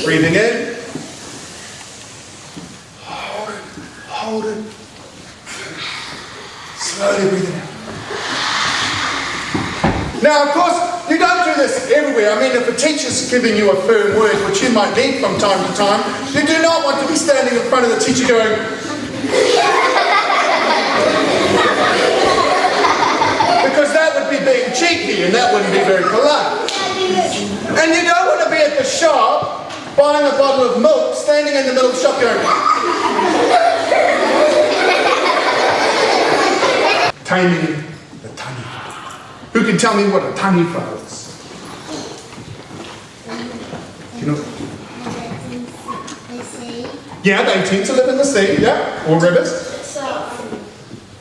Breathing in. Hold it. Slowly breathing out. Now, of course, you don't do this everywhere. I mean, if a teacher's giving you a firm word, which you might need from time to time, you do not want to be standing in front of the teacher going, because that would be being cheeky and that wouldn't be very polite. And you don't want to be at the shop buying a bottle of milk, standing in the middle of the shop going, Taming the Taniwha. Who can tell me what a Taniwha is? Do you know? Yeah, they tend to live in the sea, yeah, or rivers.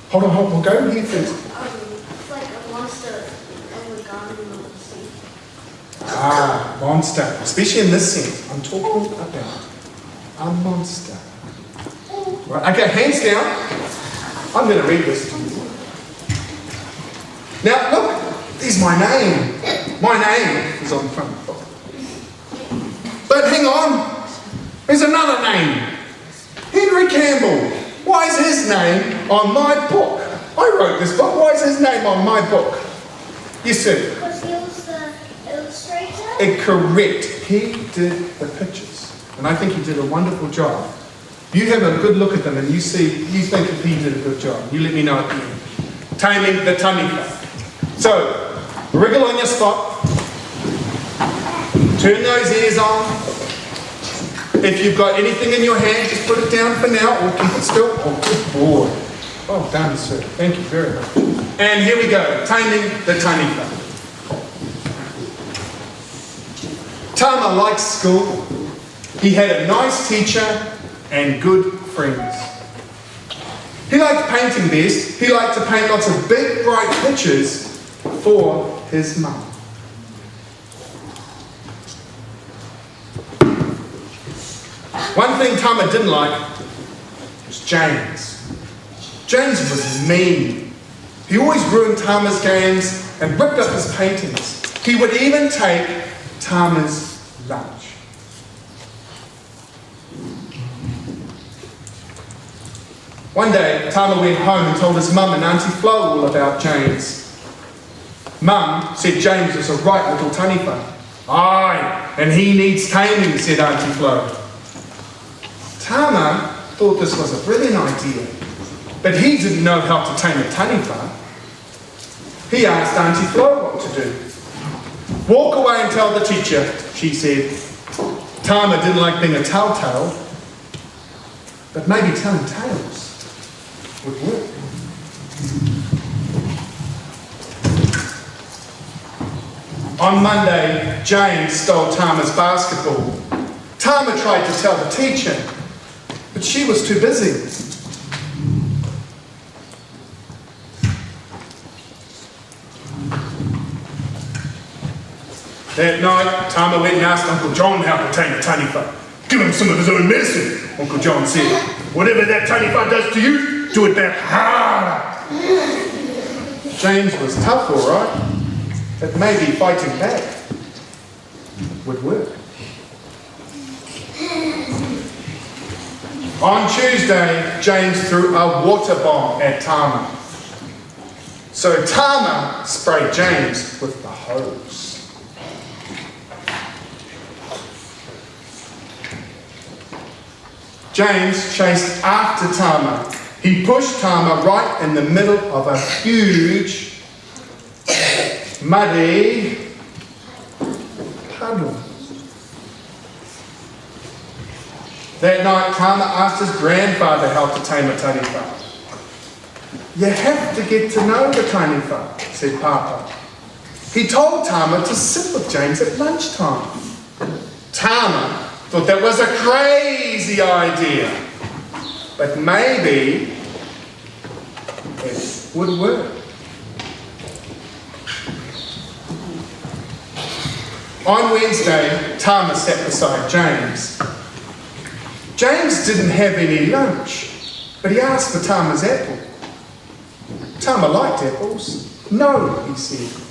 Hold on, we'll go here first. It's like a monster in the garden of the sea. Ah, monster, especially in this sense. I'm talking about a monster. Right, okay, hands down. I'm going to read this to you. Now, look, there's my name. My name is on the front of the book. But hang on, there's another name. Henry Campbell. Why is his name on my book? I wrote this book. Why is his name on my book? Yes, sir. Because he was the illustrator? Correct. He did the pictures. And I think he did a wonderful job. You have a good look at them and you think that he did a good job. You let me know at the end. Taming the Taniwha. So, wriggle on your spot. Turn those ears on. If you've got anything in your hand, just put it down for now or keep it still. Oh, good boy. Oh, done, sir. Thank you very much. And here we go. Taming the Taniwha. Tama liked school. He had a nice teacher and good friends. He liked painting best. He liked to paint lots of big, bright pictures for his mum. One thing Tama didn't like was James. James was mean. He always ruined Tama's games and ripped up his paintings. He would even take Tama's lunch. One day, Tama went home and told his mum and Auntie Flo all about James. Mum said James is a right little Taniwha. Aye, and he needs taming, said Auntie Flo. Tama thought this was a brilliant idea, but he didn't know how to tame a Taniwha. He asked Auntie Flo what to do. Walk away and tell the teacher, she said. Tama didn't like being a telltale, but maybe telling tales would work. On Monday, James stole Tama's basketball. Tama tried to tell the teacher, but she was too busy. That night, Tama went and asked Uncle John how to tame a Taniwha. Give him some of his own medicine, Uncle John said. Whatever that Taniwha does to you, do it back harder. James was tough, all right, but maybe fighting back would work. On Tuesday, James threw a water bomb at Tama. So Tama sprayed James with the hose. James chased after Tama. He pushed Tama right in the middle of a huge, muddy puddle. That night, Tama asked his grandfather how to tame a Taniwha. You have to get to know the Taniwha, said Papa. He told Tama to sit with James at lunchtime. Tama thought that was a crazy idea, but maybe it would work. On Wednesday, Tama sat beside James. James didn't have any lunch, but he asked for Tama's apple. Tama liked apples. No, he said.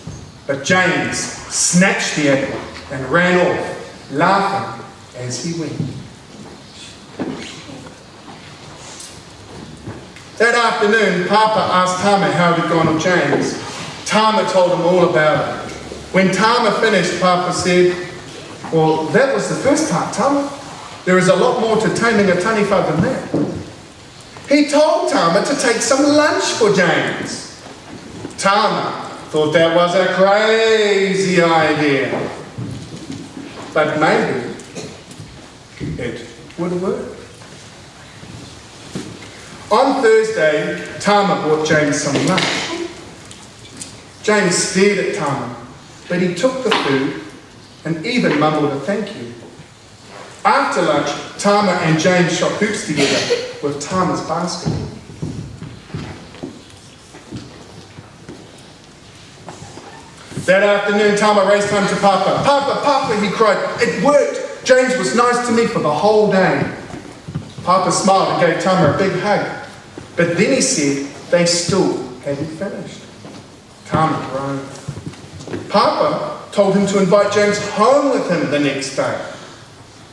But James snatched the apple and ran off, laughing as he went. That afternoon, Papa asked Tama how it had gone with James. Tama told him all about it. When Tama finished, Papa said, well, that was the first part, Tama. There is a lot more to taming a taniwha than that. He told Tama to take some lunch for James. Tama thought that was a crazy idea. But maybe it would work. On Thursday, Tama brought James some lunch. James stared at Tama, but he took the food and even mumbled a thank you. After lunch, Tama and James shot hoops together with Tama's basket. That afternoon, Tama raced home to Papa. Papa, Papa, he cried, it worked. James was nice to me for the whole day. Papa smiled and gave Tama a big hug. But then he said they still hadn't finished. Tama groaned. Papa told him to invite James home with him the next day.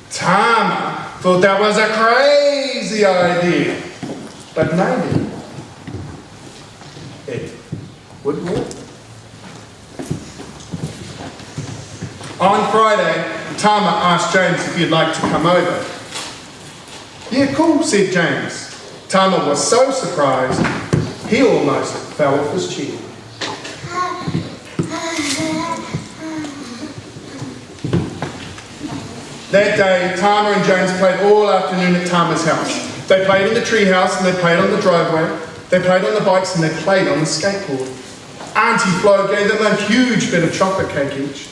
Tama thought that was a crazy idea. But maybe it would work. On Friday, Tama asked James if he'd like to come over. Yeah, cool, said James. Tama was so surprised, he almost fell off his chair. That day, Tama and James played all afternoon at Tama's house. They played in the tree house and they played on the driveway. They played on the bikes and they played on the skateboard. Auntie Flo gave them a huge bit of chocolate cake each.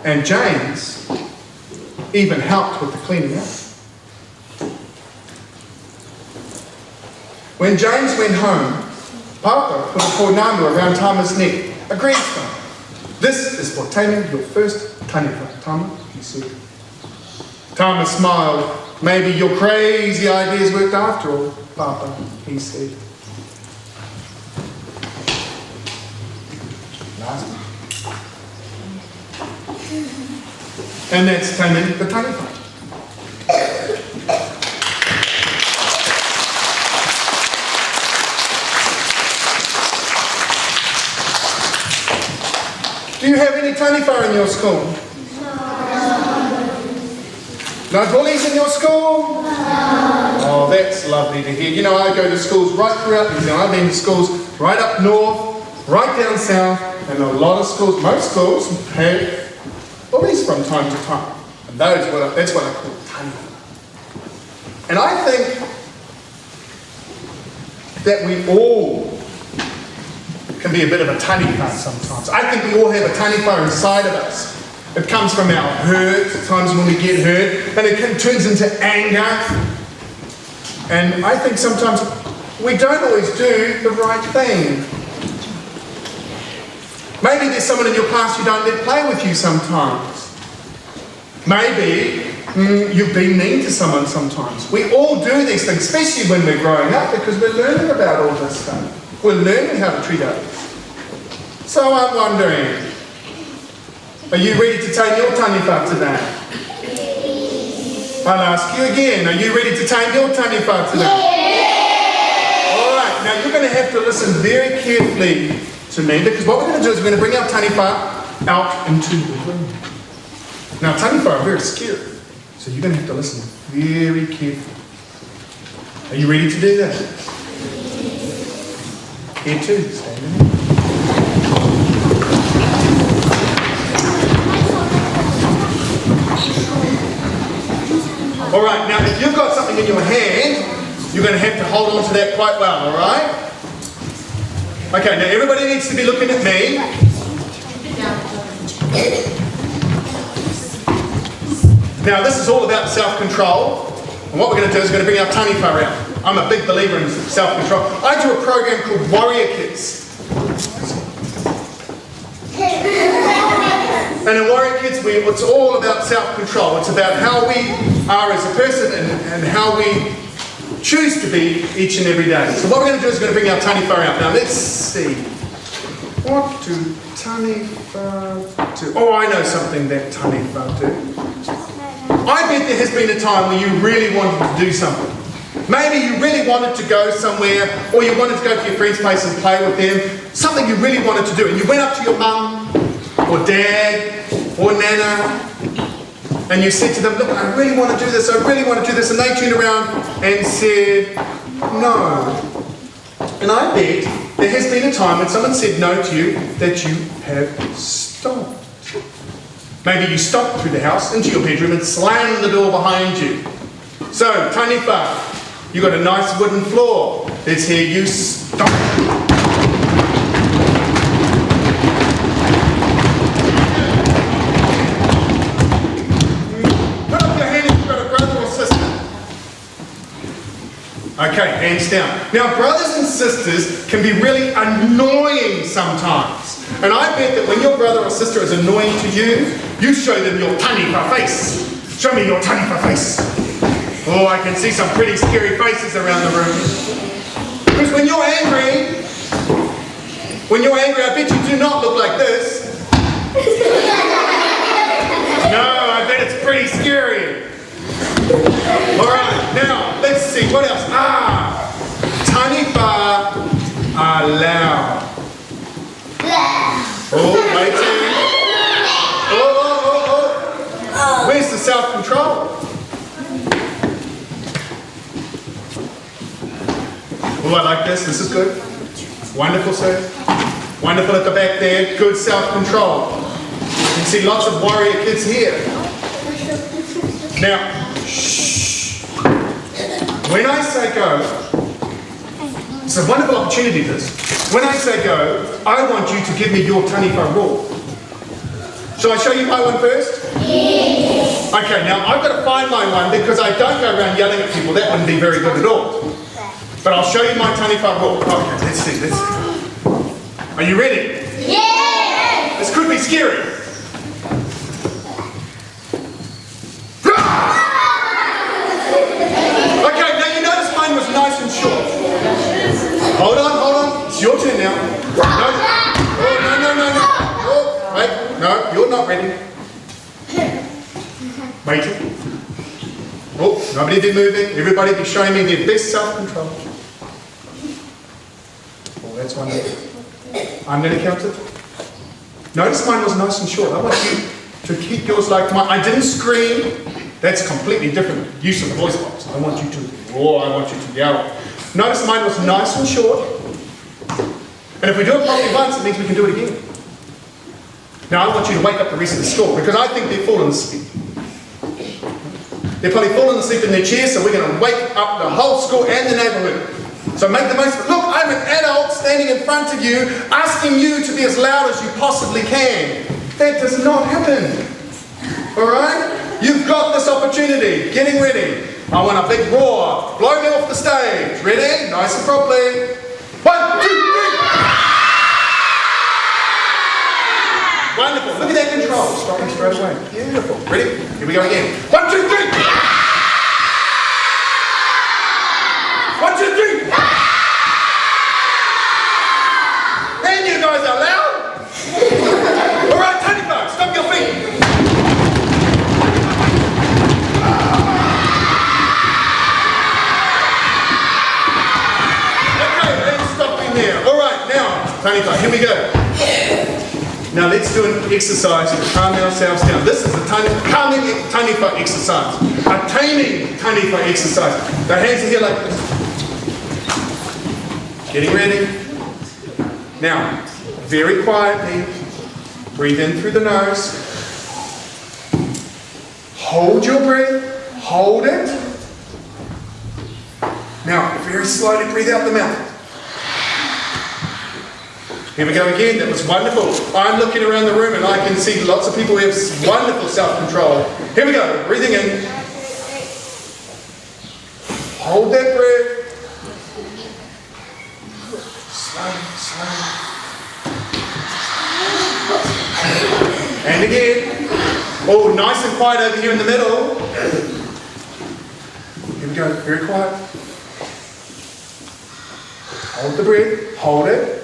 And James even helped with the cleaning up. When James went home, Papa put a kornanua around Tama's neck, a greenstone. This is for taming your first taniwha, Tama, he said. Tama smiled. Maybe your crazy ideas worked after all, Papa, he said. Last one. And that's taming the taniwha. Do you have any taniwha in your school? No bullies in your school? No. Oh, that's lovely to hear. You know, I go to schools right throughout New Zealand. I've been to schools right up north, right down south, and a lot of schools, most schools, have bullies from time to time. And that's what I call taniwha. And I think that we all can be a bit of a taniwha sometimes. I think we all have a taniwha inside of us. It comes from our hurt, times when we get hurt, and it turns into anger. And I think sometimes we don't always do the right thing. Maybe there's someone in your class you don't let play with you sometimes. Maybe you've been mean to someone sometimes. We all do these things, especially when we're growing up, because we're learning about all this stuff. We're learning how to treat others. So I'm wondering, are you ready to tame your taniwha today? I'll ask you again, are you ready to tame your taniwha today? Alright, now you're going to have to listen very carefully to me, because what we're going to do is we're going to bring our taniwha out into the room. Now taniwha are very scary, so you're going to have to listen very carefully. Are you ready to do that? Here too, stand in. Alright, now if you've got something in your hand, you're going to have to hold on to that quite well, alright? Okay, now everybody needs to be looking at me. Now this is all about self-control. And what we're going to do is we're going to bring our taniwha out. I'm a big believer in self-control. I do a program called Warrior Kids. And in Warrior Kids, it's all about self-control. It's about how we are as a person and how we choose to be each and every day. So what we're going to do is we're going to bring our taniwha out. Now let's see. What do taniwha do? Oh, I know something that taniwha do. I bet there has been a time when you really wanted to do something. Maybe you really wanted to go somewhere, or you wanted to go to your friend's place and play with them. Something you really wanted to do. And you went up to your mum, or dad, or nana, and you said to them, look, I really want to do this, I really want to do this. And they turned around and said, no. And I bet there has been a time when someone said no to you that you have stopped. Maybe you stopped through the house into your bedroom and slammed the door behind you. So, Taniwha, you got a nice wooden floor. Let's hear you stop. Put up your hand if you've got a brother or sister. Okay, hands down. Now, brothers and sisters can be really annoying sometimes. And I bet that when your brother or sister is annoying to you, you show them your Taniwha face. Show me your Taniwha face. Oh, I can see some pretty scary faces around the room. Because when you're angry, I bet you do not look like this. No, I bet it's pretty scary. Alright, now, let's see, what else? Taniwha are loud. Oh, waiting. Oh. Where's the self-control? Oh, I like this. This is good. Wonderful, sir. Wonderful at the back there. Good self-control. You can see lots of warrior kids here. Now, shh. When I say go, it's a wonderful opportunity, this. When I say go, I want you to give me your Taniwha rule. Shall I show you my one first? Yes. Okay, now I've got to find my one because I don't go around yelling at people. That wouldn't be very good at all. But I'll show you my Taniwha rule. Okay, let's see. Are you ready? Yes. This could be scary. Okay, now you notice mine was nice and short. Hold on. It's your turn now. No. Oh, wait. No, you're not ready. Waiting. Oh, nobody be moving. Everybody be showing me their best self-control. Oh, that's wonderful. I'm going to count it. Notice mine was nice and short. I want you to keep yours like mine. I didn't scream. That's completely different use of the voice box. I want you to roar. I want you to yell. Notice mine was nice and short. And if we do it properly once, it means we can do it again. Now I want you to wake up the rest of the school because I think they've fallen asleep. They're probably fallen asleep in their chairs, so we're going to wake up the whole school and the neighbourhood. So make the most of it. Look, I'm an adult standing in front of you, asking you to be as loud as you possibly can. That does not happen. Alright? You've got this opportunity. Getting ready. I want a big roar. Blow me off the stage. Ready? Nice and properly. 1, 2, 3. Wonderful. Look at that control. Stopping straight away. Beautiful. Ready? Here we go again. 1, 2, 3. 1, 2, 3. And you guys are loud. All right, Taniwha, stop your feet. Okay, let's stop in there. All right, now, Taniwha, here we go. Now let's do an exercise to calm ourselves down. This is a calming Taniwha exercise. A taming Taniwha exercise. The hands are here like this. Getting ready. Now, very quietly, breathe in through the nose. Hold your breath. Hold it. Now, very slowly breathe out the mouth. Here we go again. That was wonderful. I'm looking around the room and I can see lots of people who have wonderful self-control. Here we go. Breathing in. Hold that breath. Slow. And again. Oh, nice and quiet over here in the middle. Here we go. Very quiet. Hold the breath. Hold it.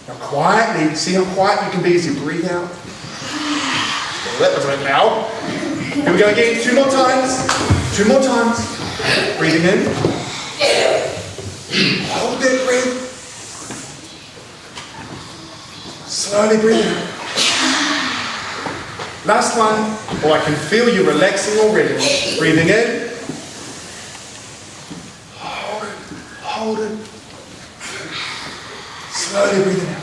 Now quietly, see how quiet you can be as you breathe out? Well, that was like now. Here we go again. 2 more times. 2 more times. Breathing in. Hold that breath. Slowly breathe out. Last one. Oh, I can feel you relaxing already. Breathing in. Hold it. Hold it. Slowly breathing out.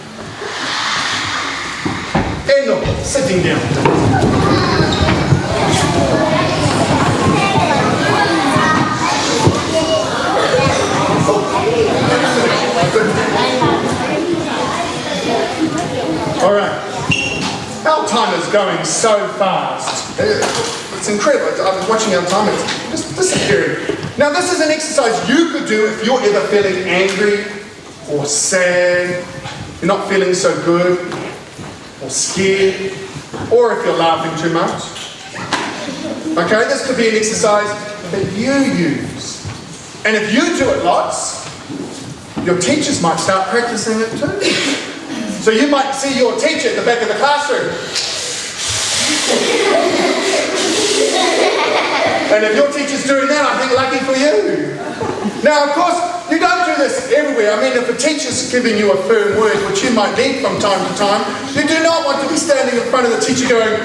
And no, sitting down. All right. Our time is going so fast. It's incredible. I was watching our time. It's just disappearing. Now, this is an exercise you could do if you're ever feeling angry or sad, you're not feeling so good, or scared, or if you're laughing too much. Okay, this could be an exercise that you use. And if you do it lots, your teachers might start practicing it too. So you might see your teacher at the back of the classroom. And if your teacher's doing that, I think lucky for you. Now, of course, you don't do this everywhere. I mean, if a teacher's giving you a firm word, which you might need from time to time, you do not want to be standing in front of the teacher going,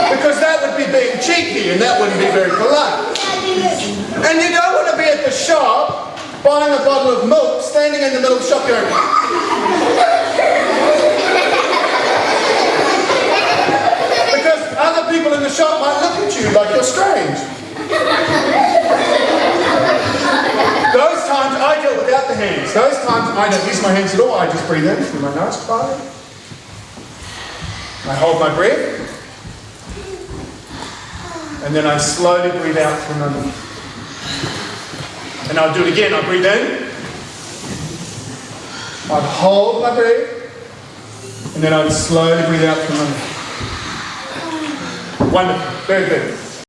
because that would be being cheeky and that wouldn't be very polite. And you don't want to be at the shop buying a bottle of milk, standing in the middle of the shop going, because other people in the shop might look at you like you're strange. Those times I do it without the hands. Those times I don't use my hands at all. I just breathe in through my nose. I hold my breath. And then I slowly breathe out through my mouth. And I'll do it again. I breathe in. I'd hold my breath. And then I'd slowly breathe out through my mouth. Wonderful. Very good.